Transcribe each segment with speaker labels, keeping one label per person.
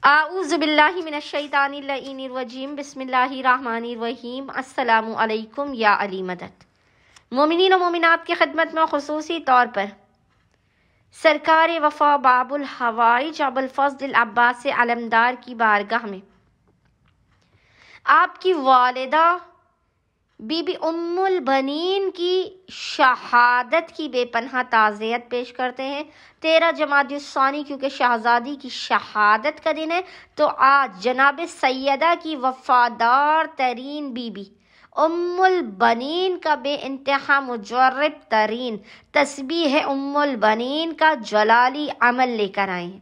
Speaker 1: اعوذ باللہ من الشیطان اللعین الرجیم، بسم اللہ الرحمن الرحیم۔ السلام علیکم یا علی مدد۔ مومنین و مومنات کی خدمت میں خصوصی طور پر سرکار وفا باب الحوائج ابوالفضل عباس علمدار کی بارگاہ میں آپ کی والدہ بی بی ام البنین کی شہادت کی بے پناہ تعزیت پیش کرتے ہیں۔ 13 جمادی الثانی کیونکہ شہزادی کی شہادت کا دن ہے، تو آج جناب سیدہ کی وفادار ترین بی بی ام البنین کا بے انتہا مجرب ترین تسبیح ام البنین کا جلالی عمل لے کر آئے ہیں۔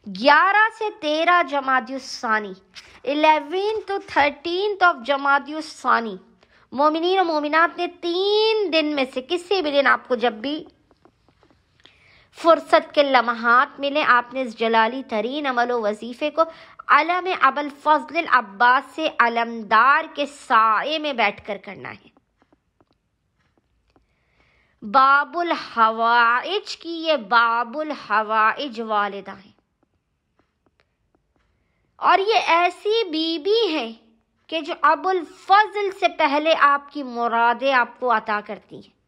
Speaker 1: 11 سے 13 جمادی الثانی، 11 to 13 جمادی الثانی، مومنین و مومنات نے 3 دن میں سے کسی بھی دن آپ کو جب بھی فرصت کے لمحات ملے، آپ نے اس جلالی ترین عمل و وظیفے کو علم ابوالفضل العباس سے علمدار کے سائے میں بیٹھ کر کرنا ہے۔ باب الحوائج کی یہ باب الحوائج والدہ ہیں، اور یہ ایسی بی بی ہیں کہ جو ابوالفضل سے پہلے آپ کی مرادیں آپ کو عطا کرتی ہیں۔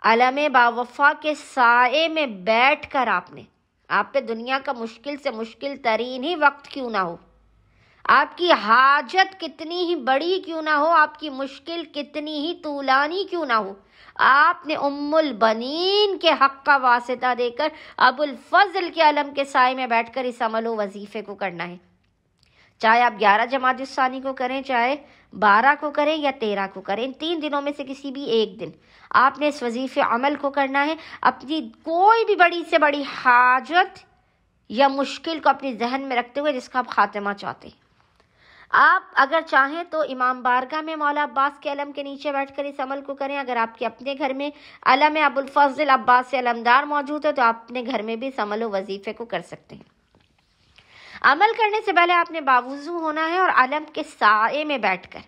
Speaker 1: علم باوفا کے سائے میں بیٹھ کر آپ پہ دنیا کا مشکل سے مشکل ترین ہی وقت کیوں نہ ہو، آپ کی حاجت کتنی ہی بڑی کیوں نہ ہو، آپ کی مشکل کتنی ہی طولانی کیوں نہ ہو، آپ نے ام البنین کے حق کا واسطہ دے کر ابوالفضل کے علم کے سائے میں بیٹھ کر اس عمل و وظیفے کو کرنا ہے۔ چاہے آپ 11 جمادی الثانی کو کریں، چاہے 12 کو کریں یا 13 کو کریں، ان 3 دنوں میں سے کسی بھی ایک دن آپ نے اس وظیفے عمل کو کرنا ہے۔ اپنی کوئی بھی بڑی سے بڑی حاجت یا مشکل کو اپنی ذہن میں رکھتے ہوئے جس کا آپ خاتمہ چاہتے ہیں، آپ اگر چاہیں تو امام بارگاہ میں مولا عباس کے علم کے نیچے بیٹھ کر اس عمل کو کریں۔ اگر آپ کے اپنے گھر میں علم ابوالفضل عباس علمدار موجود ہے تو آپ اپنے گھر میں بھی اس عمل و وظیفے کو کر سکتے ہیں۔ عمل کرنے سے پہلے آپ نے باوضو ہونا ہے اور علم کے سائے میں بیٹھ کر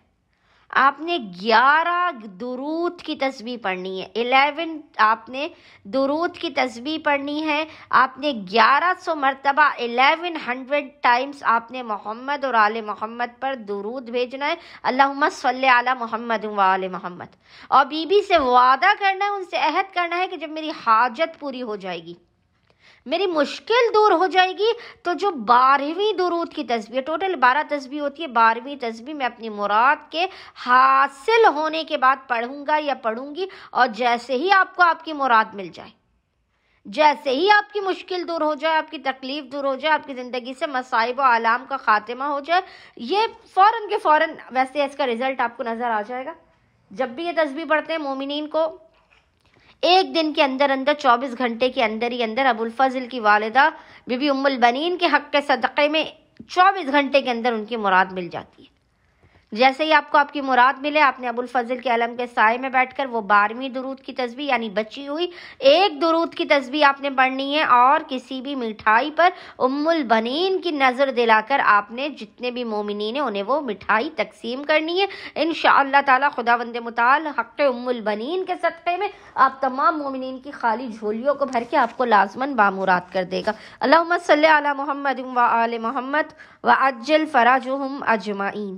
Speaker 1: آپ نے 11 درود کی تسبیح پڑھنی ہے۔ 11 آپ نے درود کی تسبیح پڑھنی ہے۔ آپ نے 1100 مرتبہ 1100 ٹائمز آپ نے محمد اور آل محمد پر درود بھیجنا ہے۔ اللہم صلی علی محمد و آل محمد، اور بی بی سے وعدہ کرنا ہے، ان سے عہد کرنا ہے کہ جب میری حاجت پوری ہو جائے گی، میری مشکل دور ہو جائے گی، تو جو 12ویں درود کی تسبیح، ٹوٹل 12 تسبیح ہوتی ہے، 12ویں تسبیح میں اپنی مراد کے حاصل ہونے کے بعد پڑھوں گا یا پڑھوں گی، اور جیسے ہی آپ کو آپ کی مراد مل جائے، جیسے ہی آپ کی مشکل دور ہو جائے، آپ کی تکلیف دور ہو جائے، آپ کی زندگی سے مصائب و آلام کا خاتمہ ہو جائے، یہ فوراً کے فوراً ویسے اس کا رزلٹ آپ کو نظر آ جائے گا۔ جب بھی یہ تسبیح پڑھتے ہیں مومنین کو ایک دن کے اندر 24 گھنٹے کے اندر ہی اندر ابوالفضل کی والدہ بی بی ام البنین کے حق کے صدقے میں 24 گھنٹے کے اندر ان کی مراد مل جاتی ہے۔ جیسے ہی آپ کو آپ کی مراد ملے، آپ نے ابوالفضل کے علم کے سائے میں بیٹھ کر وہ 12ویں درود کی تسبیح یعنی بچی ہوئی ایک درود کی تسبیح آپ نے پڑھنی ہے، اور کسی بھی مٹھائی پر ام البنین کی نظر دلا کر آپ نے جتنے بھی مومنین ہیں انہیں وہ مٹھائی تقسیم کرنی ہے۔ انشاءاللہ تعالی خداوند متعال حق ام البنین کے صدقے میں آپ تمام مومنین کی خالی جھولیوں کو بھر کے آپ کو لازماً بامراد کر دے گا۔ اللہم صلی علی محمد و آل محمد وعجل فرجہم اجمعین۔